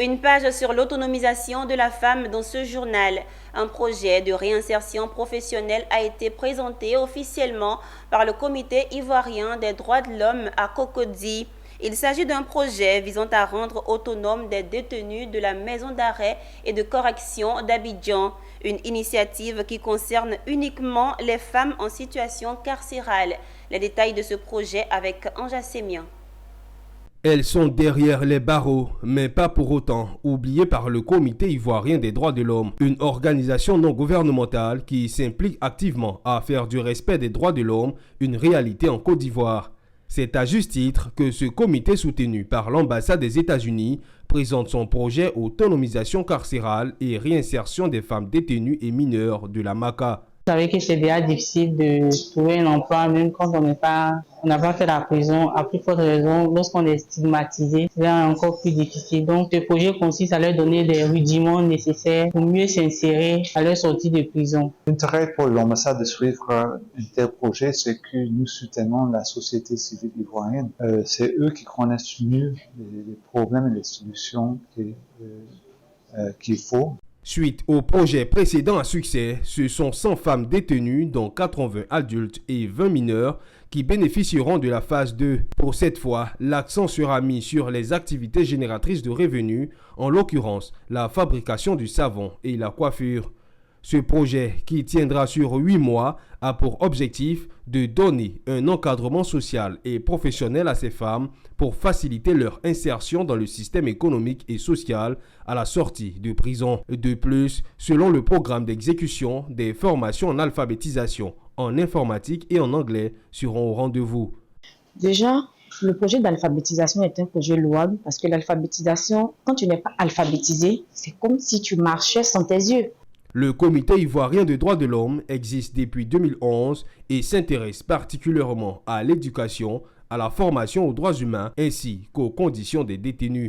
Une page sur l'autonomisation de la femme dans ce journal. Un projet de réinsertion professionnelle a été présenté officiellement par le Comité ivoirien des droits de l'homme à Cocody. Il s'agit d'un projet visant à rendre autonomes des détenus de la maison d'arrêt et de correction d'Abidjan. Une initiative qui concerne uniquement les femmes en situation carcérale. Les détails de ce projet avec Anja Sémien. Elles sont derrière les barreaux, mais pas pour autant oubliées par le Comité ivoirien des droits de l'homme, une organisation non gouvernementale qui s'implique activement à faire du respect des droits de l'homme une réalité en Côte d'Ivoire. C'est à juste titre que ce comité soutenu par l'ambassade des États-Unis présente son projet autonomisation carcérale et réinsertion des femmes détenues et mineures de la MACA. Vous savez que c'est déjà difficile de trouver un emploi, même quand on n'a pas fait la prison. À plus forte raison, lorsqu'on est stigmatisé, c'est encore plus difficile. Donc, ce projet consiste à leur donner les rudiments nécessaires pour mieux s'insérer à leur sortie de prison. L'intérêt pour l'ambassade de suivre un tel projet, c'est que nous soutenons la société civile ivoirienne. C'est eux qui connaissent mieux les problèmes et les solutions qu'il faut. Suite au projet précédent à succès, ce sont 100 femmes détenues, dont 80 adultes et 20 mineurs, qui bénéficieront de la phase 2. Pour cette fois, l'accent sera mis sur les activités génératrices de revenus, en l'occurrence la fabrication du savon et la coiffure. Ce projet, qui tiendra sur 8 mois, a pour objectif de donner un encadrement social et professionnel à ces femmes pour faciliter leur insertion dans le système économique et social à la sortie de prison. De plus, selon le programme d'exécution, des formations en alphabétisation, en informatique et en anglais seront au rendez-vous. Déjà, le projet d'alphabétisation est un projet louable parce que l'alphabétisation, quand tu n'es pas alphabétisé, c'est comme si tu marchais sans tes yeux. Le Comité ivoirien des droits de l'homme existe depuis 2011 et s'intéresse particulièrement à l'éducation, à la formation aux droits humains ainsi qu'aux conditions des détenus.